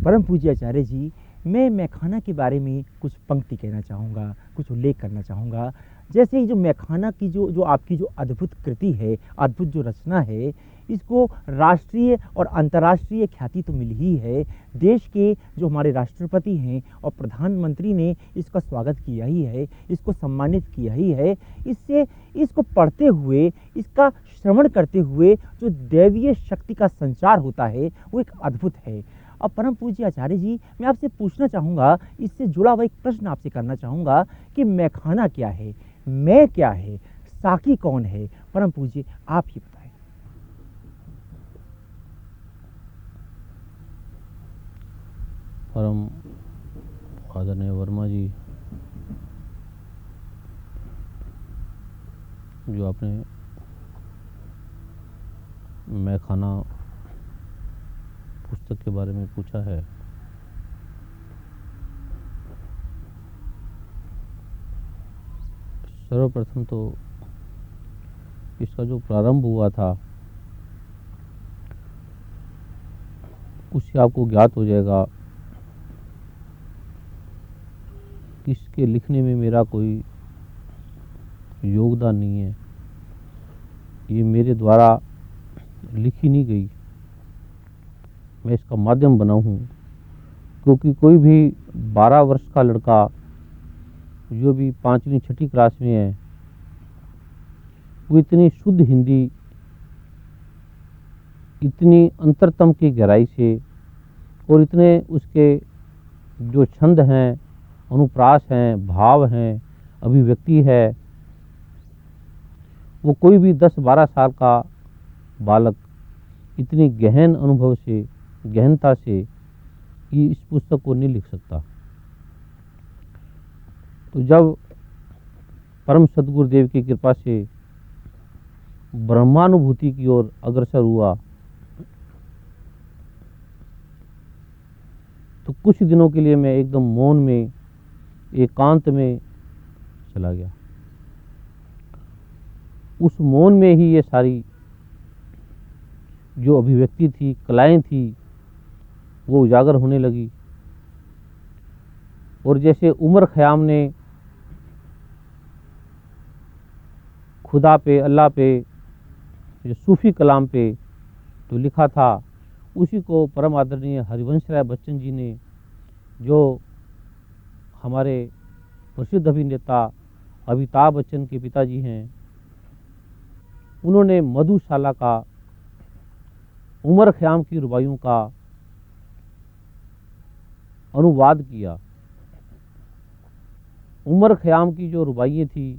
परम पूज्य आचार्य जी, मैं मैखाना के बारे में कुछ पंक्ति कहना चाहूँगा, कुछ उल्लेख करना चाहूँगा। जैसे ही जो मैखाना की जो आपकी जो अद्भुत कृति है, अद्भुत जो रचना है, इसको राष्ट्रीय और अंतर्राष्ट्रीय ख्याति तो मिली ही है। देश के जो हमारे राष्ट्रपति हैं और प्रधानमंत्री ने इसका स्वागत किया ही है, इसको सम्मानित किया ही है। इससे इसको पढ़ते हुए, इसका श्रवण करते हुए जो दैवीय शक्ति का संचार होता है, वो एक अद्भुत है। अब परम पूज्य आचार्य जी, मैं आपसे पूछना चाहूँगा, इससे जुड़ा हुआ एक प्रश्न आपसे करना चाहूँगा कि मैखाना क्या है, मैं क्या है, साकी कौन है? परम पूज्य आप ही बताएं। परम आदरणीय वर्मा जी, जो आपने मैखाना पुस्तक के बारे में पूछा है, सर्वप्रथम तो इसका जो प्रारंभ हुआ था उससे आपको ज्ञात हो जाएगा कि इसके लिखने में मेरा कोई योगदान नहीं है। ये मेरे द्वारा लिखी नहीं गई, मैं इसका माध्यम बना हूँ। क्योंकि कोई भी 12 वर्ष का लड़का जो भी 5वीं 6ठी क्लास में है, वो इतनी शुद्ध हिंदी, इतनी अंतरतम की गहराई से और इतने उसके जो छंद हैं, अनुप्रास हैं, भाव हैं, अभिव्यक्ति है, वो कोई भी 10-12 साल का बालक इतनी गहन अनुभव से, गहनता से कि इस पुस्तक को नहीं लिख सकता। तो जब परम सद्गुरुदेव की कृपा से ब्रह्मानुभूति की ओर अग्रसर हुआ, तो कुछ दिनों के लिए मैं एकदम मौन में, एकांत में चला गया। उस मौन में ही ये सारी जो अभिव्यक्ति थी, कलाएं थी, वो उजागर होने लगी। और जैसे उमर खयाम ने खुदा पे, अल्लाह पे, जो सूफी कलाम पे तो लिखा था, उसी को परम आदरणीय हरिवंश राय बच्चन जी ने, जो हमारे प्रसिद्ध अभिनेता अमिताभ बच्चन के पिताजी हैं, उन्होंने मधुशाला का, उमर खयाम की रुबाइयों का अनुवाद किया। उमर खयाम की जो रुबाइयाँ थी,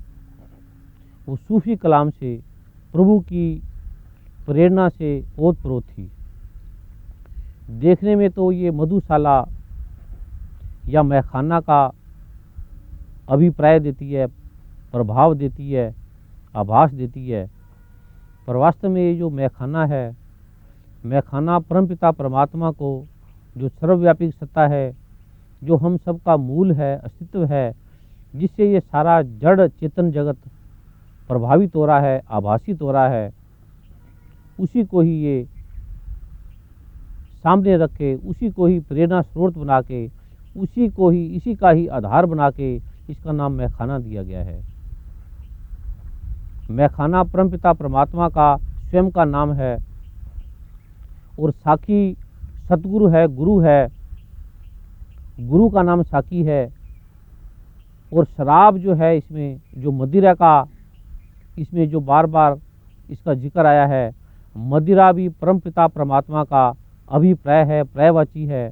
वो सूफी कलाम से, प्रभु की प्रेरणा से ओतप्रोत थी। देखने में तो ये मधुशाला या मैखाना का अभिप्राय देती है, प्रभाव देती है, आभास देती है, पर वास्तव में ये जो मैखाना है, मैखाना परमपिता परमात्मा को, जो सर्वव्यापी सत्ता है, जो हम सबका मूल है, अस्तित्व है, जिससे ये सारा जड़ चेतन जगत प्रभावित हो रहा है, आभासित हो रहा है, उसी को ही ये सामने रख के, उसी को ही प्रेरणा स्रोत बना के, उसी को ही, इसी का ही आधार बना के इसका नाम मैखाना दिया गया है। मैखाना परमपिता परमात्मा का स्वयं का नाम है और साकी सतगुरु है, गुरु है, गुरु का नाम साकी है। और शराब जो है, इसमें जो मदिरा का, इसमें जो बार बार इसका जिक्र आया है, मदिरा भी परमपिता परमात्मा का अभिप्राय है, पर्यायवाची है।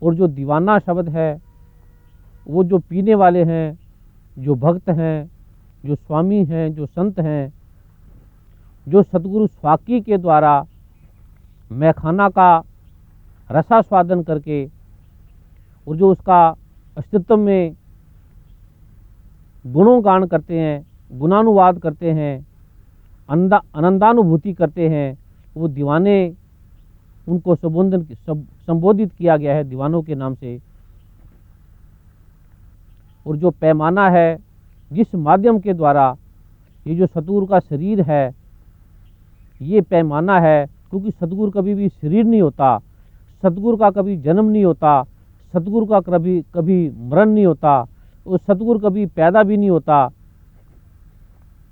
और जो दीवाना शब्द है, वो जो पीने वाले हैं, जो भक्त हैं, जो स्वामी हैं, जो संत हैं, जो सतगुरु स्वाकी के द्वारा मैखाना का रसास्वादन करके और जो उसका अस्तित्व में गुणों गान करते हैं, गुणानुवाद करते हैं, आनंदानुभूति करते हैं, वो दीवाने, उनको संबोधित किया गया है दीवानों के नाम से। और जो पैमाना है, जिस माध्यम के द्वारा ये जो सतगुरु का शरीर है, ये पैमाना है, क्योंकि सतगुरु कभी भी शरीर नहीं होता, सतगुरु का कभी जन्म नहीं होता, सतगुरु का कभी कभी मरण नहीं होता, और सतगुरु कभी पैदा भी नहीं होता।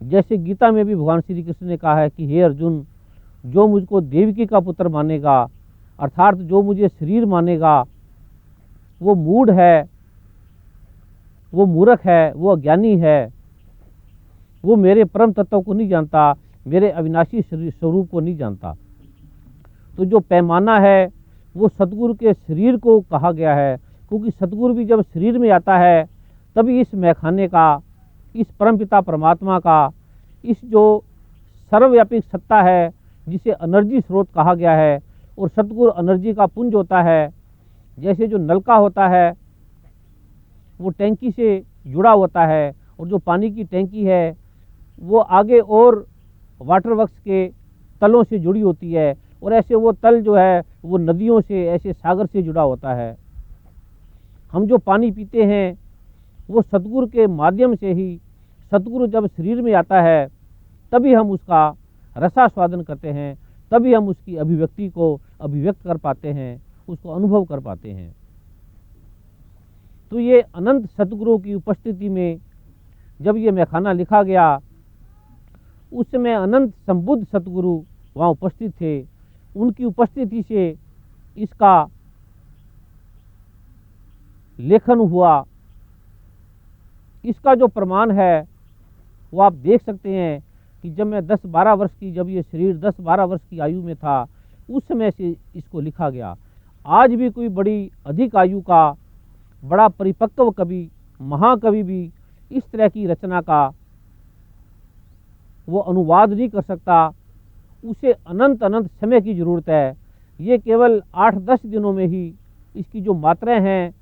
जैसे गीता में भी भगवान श्री कृष्ण ने कहा है कि हे अर्जुन, जो मुझको देवकी का पुत्र मानेगा, अर्थात जो मुझे शरीर मानेगा, वो मूढ़ है, वो मूर्ख है, वो अज्ञानी है, वो मेरे परम तत्व को नहीं जानता, मेरे अविनाशी स्वरूप को नहीं जानता। तो जो पैमाना है वो सतगुरु के शरीर को कहा गया है, क्योंकि सतगुरु भी जब शरीर में आता है तभी इस मैखाने का, इस परमपिता परमात्मा का, इस जो सर्वव्यापी सत्ता है जिसे एनर्जी स्रोत कहा गया है, और सतगुरु एनर्जी का पुंज होता है। जैसे जो नलका होता है वो टैंकी से जुड़ा होता है, और जो पानी की टैंकी है वो आगे और वाटर वर्क्स के तलों से जुड़ी होती है, और ऐसे वो तल जो है वो नदियों से, ऐसे सागर से जुड़ा होता है। हम जो पानी पीते हैं वो सतगुरु के माध्यम से ही, सतगुरु जब शरीर में आता है तभी हम उसका रसास्वादन करते हैं, तभी हम उसकी अभिव्यक्ति को अभिव्यक्त कर पाते हैं, उसको अनुभव कर पाते हैं। तो ये अनंत सतगुरुओं की उपस्थिति में जब ये मैखाना लिखा गया, उस समय अनंत संबुद्ध सतगुरु वहाँ उपस्थित थे। उनकी उपस्थिति से इसका लेखन हुआ। इसका जो प्रमाण है वो आप देख सकते हैं कि जब मैं 10-12 वर्ष की, जब ये शरीर 10-12 वर्ष की आयु में था, उस समय से इसको लिखा गया। आज भी कोई बड़ी अधिक आयु का बड़ा परिपक्व कवि, महाकवि भी इस तरह की रचना का वो अनुवाद नहीं कर सकता। उसे अनंत अनंत समय की ज़रूरत है। ये केवल 8-10 दिनों में ही इसकी जो मात्राएं हैं,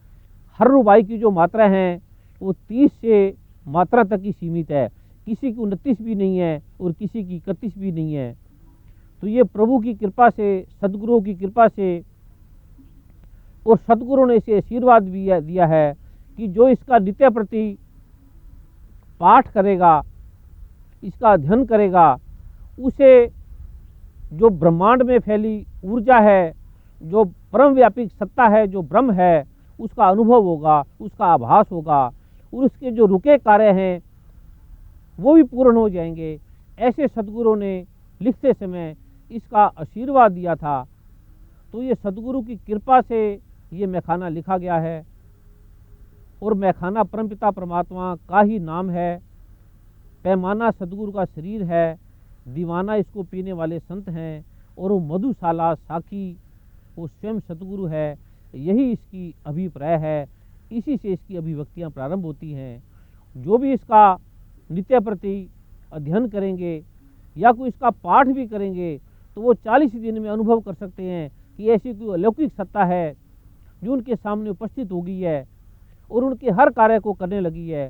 हर रुबाई की जो मात्राएं हैं वो 30 से मात्रा तक ही सीमित है। किसी की 29 भी नहीं है और किसी की 31 भी नहीं है। तो ये प्रभु की कृपा से, सदगुरुओं की कृपा से, और सदगुरु ने इसे आशीर्वाद भी दिया है कि जो इसका नित्य प्रति पाठ करेगा, इसका अध्ययन करेगा, उसे जो ब्रह्मांड में फैली ऊर्जा है, जो परम व्यापी सत्ता है, जो ब्रह्म है, उसका अनुभव होगा, उसका आभास होगा, और उसके जो रुके कार्य हैं वो भी पूर्ण हो जाएंगे। ऐसे सदगुरु ने लिखते समय इसका आशीर्वाद दिया था। तो ये सदगुरु की कृपा से ये मैखाना लिखा गया है, और मैखाना परमपिता परमात्मा का ही नाम है। पैमाना सदगुरु का शरीर है, दीवाना इसको पीने वाले संत हैं, और वो मधुशाला साखी वो स्वयं सतगुरु है। यही इसकी अभिप्राय है, इसी से इसकी अभिव्यक्तियाँ प्रारंभ होती हैं। जो भी इसका नित्य प्रति अध्ययन करेंगे या कोई इसका पाठ भी करेंगे तो वो 40 दिन में अनुभव कर सकते हैं कि ऐसी कोई अलौकिक सत्ता है जो उनके सामने उपस्थित हो गई है और उनके हर कार्य को करने लगी है।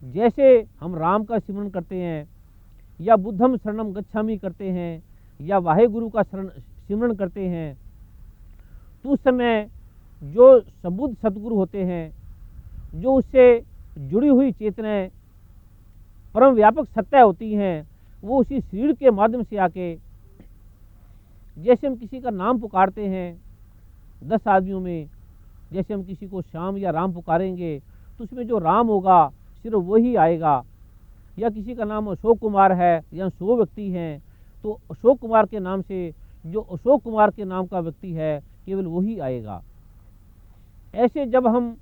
जैसे हम राम का सिमरन करते हैं, या बुद्धम शरणम गच्छामि करते हैं, या वाहेगुरु का सिमरन करते हैं, तो उस समय जो संबुद्ध सतगुरु होते हैं, जो उससे जुड़ी हुई चेतनाएं, परम व्यापक सत्ता होती हैं, वो उसी शरीर के माध्यम से आके, जैसे हम किसी का नाम पुकारते हैं 10 आदमियों में, जैसे हम किसी को श्याम या राम पुकारेंगे तो उसमें जो राम होगा सिर्फ वही आएगा। या किसी का नाम अशोक कुमार है या 100 व्यक्ति हैं तो अशोक कुमार के नाम से जो अशोक कुमार के नाम का व्यक्ति है केवल वही आएगा। ऐसे जब हम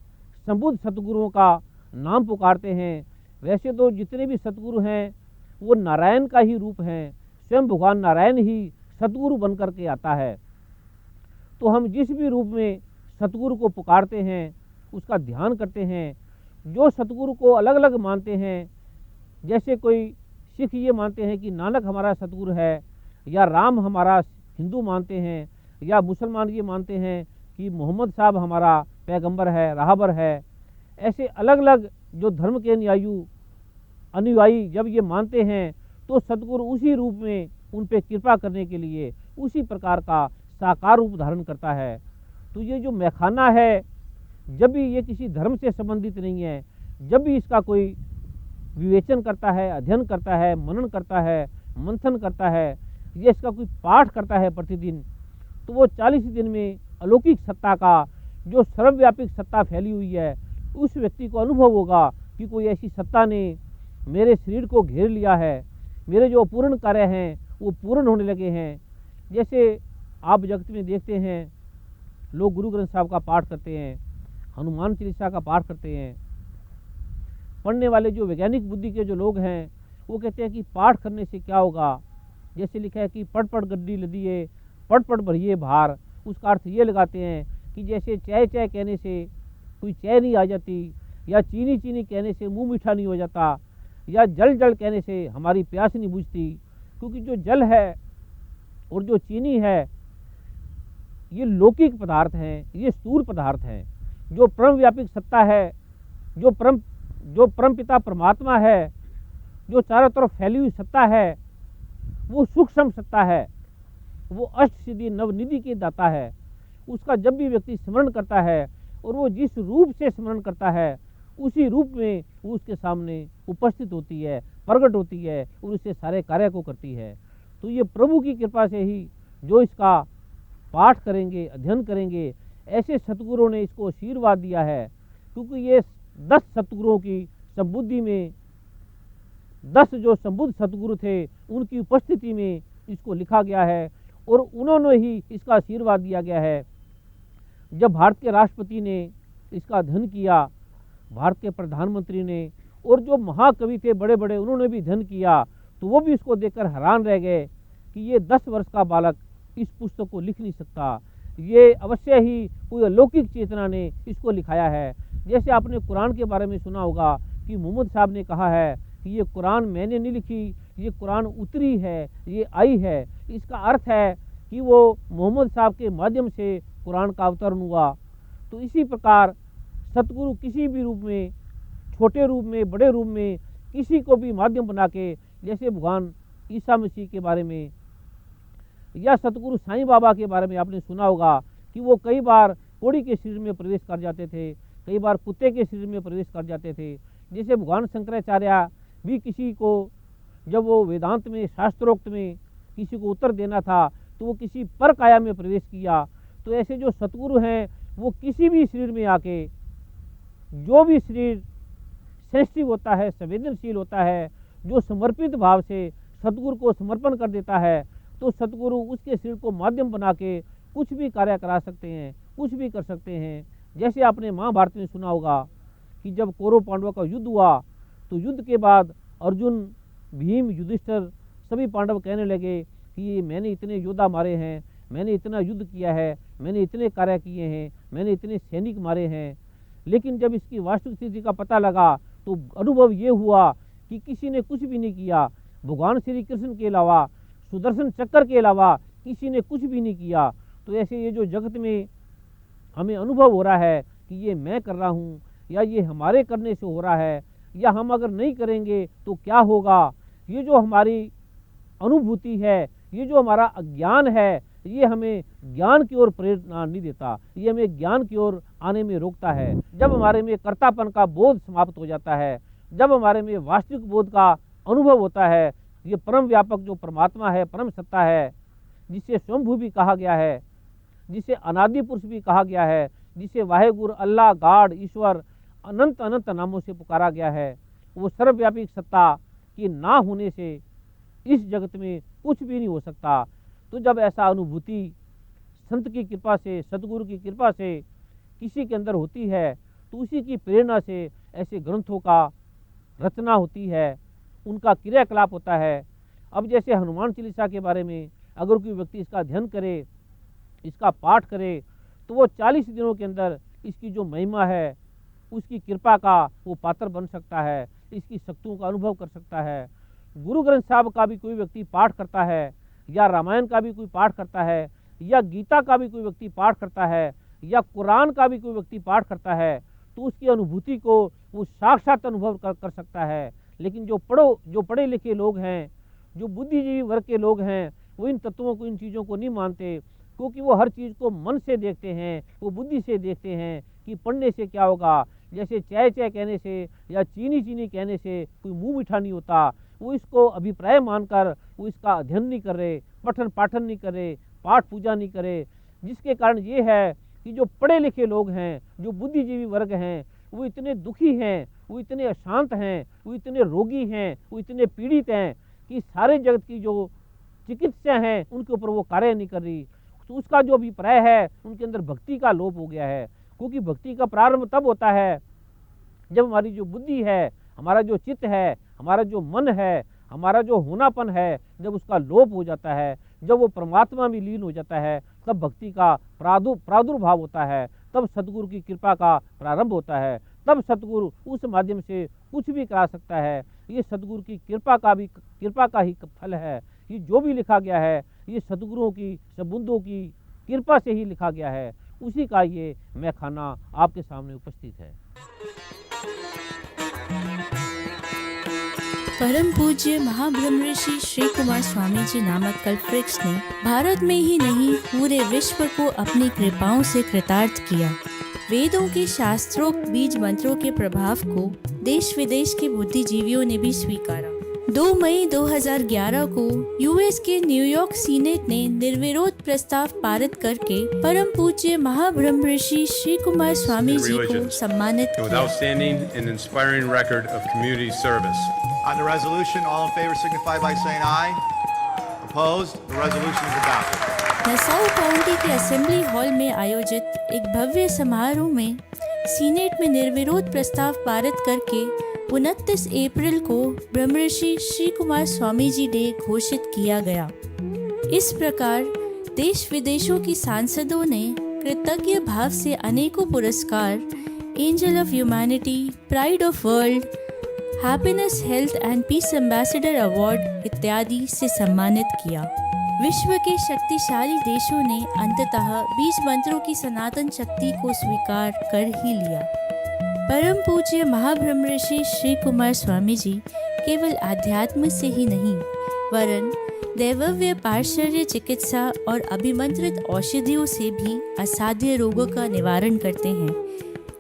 संबुद्ध सतगुरुओं का नाम पुकारते हैं, वैसे तो जितने भी सतगुरु हैं वो नारायण का ही रूप हैं, स्वयं भगवान नारायण ही सतगुरु बन करके आता है। तो हम जिस भी रूप में सतगुरु को पुकारते हैं, उसका ध्यान करते हैं, जो सतगुरु को अलग अलग मानते हैं, जैसे कोई सिख ये मानते हैं कि नानक हमारा सतगुरु है, या राम हमारा हिंदू मानते हैं, या मुसलमान ये मानते हैं कि मोहम्मद साहब हमारा पैगंबर है, राहबर है। ऐसे अलग अलग जो धर्म के अनुयायी जब ये मानते हैं तो सतगुरु उसी रूप में उन पे कृपा करने के लिए उसी प्रकार का साकार रूप धारण करता है। तो ये जो मैखाना है, जब भी ये किसी धर्म से संबंधित नहीं है, जब भी इसका कोई विवेचन करता है, अध्ययन करता है, मनन करता है, मंथन करता है, ये इसका कोई पाठ करता है प्रतिदिन, तो वो 40 दिन में अलौकिक सत्ता का, जो सर्वव्यापी सत्ता फैली हुई है, उस व्यक्ति को अनुभव होगा कि कोई ऐसी सत्ता ने मेरे शरीर को घेर लिया है, मेरे जो अपूर्ण कार्य हैं वो पूर्ण होने लगे हैं। जैसे आप जगत में देखते हैं, लोग गुरु ग्रंथ साहब का पाठ करते हैं, हनुमान चालीसा का पाठ करते हैं। पढ़ने वाले जो वैज्ञानिक बुद्धि के जो लोग हैं वो कहते हैं कि पाठ करने से क्या होगा। जैसे लिखा है कि पढ़ पढ़ गड्डी लदिए, पढ़ पढ़ भरिए भार। उसका अर्थ ये लगाते हैं कि जैसे चाय चाय कहने से कोई चाय नहीं आ जाती, या चीनी चीनी कहने से मुंह मीठा नहीं हो जाता, या जल जल कहने से हमारी प्यास नहीं बुझती। क्योंकि जो जल है और जो चीनी है ये लौकिक पदार्थ हैं, ये स्थूल पदार्थ हैं। जो परम व्यापक सत्ता है, जो परम पिता परमात्मा है, जो चारों तरफ फैली हुई सत्ता है, वो सूक्ष्म सत्ता है, वो अष्ट सिद्धि नवनिधि के दाता है। उसका जब भी व्यक्ति स्मरण करता है और वो जिस रूप से स्मरण करता है उसी रूप में वो उसके सामने उपस्थित होती है, प्रकट होती है और उससे सारे कार्य को करती है। तो ये प्रभु की कृपा से ही जो इसका पाठ करेंगे, अध्ययन करेंगे, ऐसे सतगुरुओं ने इसको आशीर्वाद दिया है। क्योंकि ये 10 सतगुरुओं की संबुद्धि में, 10 जो संबुद्ध सतगुरु थे उनकी उपस्थिति में इसको लिखा गया है और उन्होंने ही इसका आशीर्वाद दिया गया है। जब भारत के राष्ट्रपति ने इसका अध्ययन किया, भारत के प्रधानमंत्री ने, और जो महाकवि थे बड़े बड़े उन्होंने भी अध्ययन किया, तो वो भी इसको देखकर हैरान रह गए कि ये 10 वर्ष का बालक इस पुस्तक को लिख नहीं सकता, ये अवश्य ही कोई अलौकिक चेतना ने इसको लिखाया है। जैसे आपने कुरान के बारे में सुना होगा कि मोहम्मद साहब ने कहा है कि ये कुरान मैंने नहीं लिखी, ये कुरान उतरी है, ये आई है। इसका अर्थ है कि वो मोहम्मद साहब के माध्यम से कुरान का अवतरण हुआ। तो इसी प्रकार सतगुरु किसी भी रूप में, छोटे रूप में, बड़े रूप में, किसी को भी माध्यम बना के, जैसे भगवान ईसा मसीह के बारे में या सतगुरु साईं बाबा के बारे में आपने सुना होगा कि वो कई बार कोड़ी के शरीर में प्रवेश कर जाते थे, कई बार कुत्ते के शरीर में प्रवेश कर जाते थे। जैसे भगवान शंकराचार्य भी किसी को, जब वो वेदांत में, शास्त्रोक्त में किसी को उत्तर देना था तो वो किसी पर काया में प्रवेश किया। तो ऐसे जो सतगुरु हैं वो किसी भी शरीर में आके, जो भी शरीर सेंसिटिव होता है, संवेदनशील होता है, जो समर्पित भाव से सतगुरु को समर्पण कर देता है, तो सतगुरु उसके शरीर को माध्यम बना के कुछ भी कार्य करा सकते हैं, कुछ भी कर सकते हैं। जैसे आपने महाभारत में सुना होगा कि जब कौरव पांडवों का युद्ध हुआ तो युद्ध के बाद अर्जुन, भीम, युधिष्ठिर सभी पांडव कहने लगे कि मैंने इतने योद्धा मारे हैं, मैंने इतना युद्ध किया है, मैंने इतने कार्य किए हैं, मैंने इतने सैनिक मारे हैं। लेकिन जब इसकी वास्तविक स्थिति का पता लगा तो अनुभव ये हुआ कि किसी ने कुछ भी नहीं किया, भगवान श्री कृष्ण के अलावा, सुदर्शन चक्र के अलावा किसी ने कुछ भी नहीं किया। तो ऐसे ये जो जगत में हमें अनुभव हो रहा है कि ये मैं कर रहा हूँ, या ये हमारे करने से हो रहा है, या हम अगर नहीं करेंगे तो क्या होगा, ये जो हमारी अनुभूति है, ये जो हमारा अज्ञान है, ये हमें ज्ञान की ओर प्रेरणा नहीं देता, ये हमें ज्ञान की ओर आने में रोकता है। जब हमारे में कर्तापन का बोध समाप्त हो जाता है, जब हमारे में वास्तविक बोध का अनुभव होता है, ये परम व्यापक जो परमात्मा है, परम सत्ता है, जिसे स्वयंभू भी कहा गया है, जिसे अनादि पुरुष भी कहा गया है, जिसे वाहेगुरु, अल्लाह, गॉड, ईश्वर, अनंत अनंत नामों से पुकारा गया है, वो सर्वव्यापी सत्ता की ना होने से इस जगत में कुछ भी नहीं हो सकता। तो जब ऐसा अनुभूति संत की कृपा से, सतगुरु की कृपा से किसी के अंदर होती है, तो उसी की प्रेरणा से ऐसे ग्रंथों का रचना होती है, उनका क्रियाकलाप होता है। अब जैसे हनुमान चालीसा के बारे में अगर कोई व्यक्ति इसका अध्ययन करे, इसका पाठ करे, तो वो 40 दिनों के अंदर इसकी जो महिमा है, उसकी कृपा का वो पात्र बन सकता है, इसकी शक्तियों का अनुभव कर सकता है। गुरु ग्रंथ साहब का भी कोई व्यक्ति पाठ करता है, या रामायण का भी कोई पाठ करता है, या गीता का भी कोई व्यक्ति पाठ करता है, या कुरान का भी कोई व्यक्ति पाठ करता है, तो उसकी अनुभूति को वो साक्षात अनुभव कर सकता है। लेकिन जो पढ़े लिखे लोग हैं, जो बुद्धिजीवी वर्ग के लोग हैं, वो इन तत्वों को, इन चीज़ों को नहीं मानते, क्योंकि वो हर चीज़ को मन से देखते हैं, वो बुद्धि से देखते हैं कि पढ़ने से क्या होगा। जैसे चाय चाय कहने से या चीनी चीनी कहने से कोई मुंह मीठा नहीं होता, वो इसको अभिप्राय मानकर वो इसका अध्ययन नहीं कर रहे, पठन पाठन नहीं कर रहे, पाठ पूजा नहीं करे। जिसके कारण ये है कि जो पढ़े लिखे लोग हैं, जो बुद्धिजीवी वर्ग हैं, वो इतने दुखी हैं, वो इतने अशांत हैं, वो इतने रोगी हैं, वो इतने पीड़ित हैं कि सारे जगत की जो चिकित्सा हैं उनके ऊपर वो कार्य नहीं कर रही। तो उसका जो अभिप्राय है उनके अंदर भक्ति का लोप हो गया है, क्योंकि भक्ति का प्रारंभ तब होता है जब हमारी जो बुद्धि है, हमारा जो चित्त है, हमारा जो मन है, हमारा जो होनापन है, जब उसका लोप हो जाता है, जब वो परमात्मा में लीन हो जाता है, तब भक्ति का प्रादुर्भाव होता है, तब सतगुरु की कृपा का प्रारंभ होता है, तब सतगुरु उस माध्यम से कुछ भी करा सकता है। ये सतगुरु की कृपा का ही फल है। ये जो भी लिखा गया है ये सतगुरुओं की, सबुद्धों की कृपा से ही लिखा गया है। उसी का ये मैखाना आपके सामने उपस्थित है। परम पूज्य महाब्रह्म ऋषि श्री कुमार स्वामी जी नामक कल्पवृक्ष ने भारत में ही नहीं पूरे विश्व को अपनी कृपाओं से कृतार्थ किया। वेदों के शास्त्रोक्त बीज मंत्रों के प्रभाव को देश विदेश के बुद्धिजीवियों ने भी स्वीकारा। 2 मई 2011 को यूएस के न्यूयॉर्क सीनेट ने निर्विरोध प्रस्ताव पारित करके परम पूज्य महाब्रह्म ऋषि श्री कुमार स्वामी जी को सम्मानित किया। On the resolution, all in favor signify by saying aye. Opposed? The resolution is adopted. Nassau county के असेंबली हॉल में आयोजित एक भव्य समारोह में सीनेट में निर्विरोध प्रस्ताव पारित करके 29 अप्रैल को ब्रह्मर्षि श्री कुमार स्वामी जी डे घोषित किया गया। इस प्रकार देश विदेशों की सांसदों ने कृतज्ञ भाव से अनेकों पुरस्कार, angel of humanity, pride of world, happiness, health and piece ambassador award इत्यादि से सम्मानित किया। विश्व के शक्तिशाली देशों ने अंततः बीज मंत्रों की सनातन शक्ति को स्वीकार कर ही लिया। परम पूज्य महाब्रह्म ऋषि श्री कुमार स्वामी जी केवल आध्यात्म से ही नहीं वरन दैवव्य पार्श्व चिकित्सा और अभिमंत्रित औषधियों से भी असाध्य रोगों का निवारण करते हैं,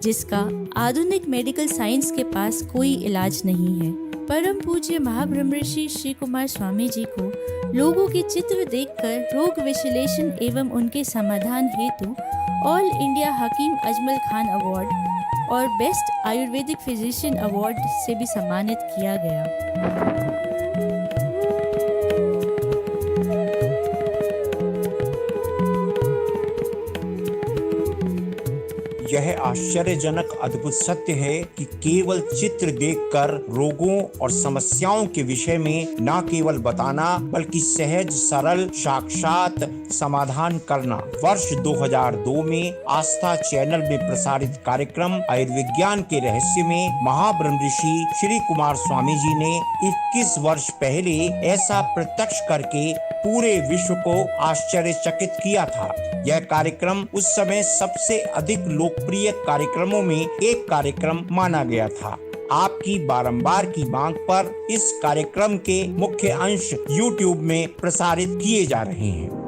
जिसका आधुनिक मेडिकल साइंस के पास कोई इलाज नहीं है। परम पूज्य महाब्रह्म ऋषि श्री कुमार स्वामी जी को लोगों के चित्र देखकर रोग विश्लेषण एवं उनके समाधान हेतु all India Hakim Ajmal Khan award और बेस्ट आयुर्वेदिक फिजिशियन अवार्ड से भी सम्मानित किया गया। यह आश्चर्यजनक अद्भुत सत्य है कि केवल चित्र देखकर रोगों और समस्याओं के विषय में न केवल बताना बल्कि सहज सरल साक्षात समाधान करना। वर्ष 2002 में आस्था चैनल में प्रसारित कार्यक्रम आयुर्विज्ञान के रहस्य में महाब्रह्म ऋषि श्री कुमार स्वामी जी ने 21 वर्ष पहले ऐसा प्रत्यक्ष करके पूरे विश्व को आश्चर्यचकित किया था। यह कार्यक्रम उस समय सबसे अधिक लोकप्रिय कार्यक्रमों में एक कार्यक्रम माना गया था। आपकी बारंबार की मांग पर इस कार्यक्रम के मुख्य अंश YouTube में प्रसारित किए जा रहे हैं।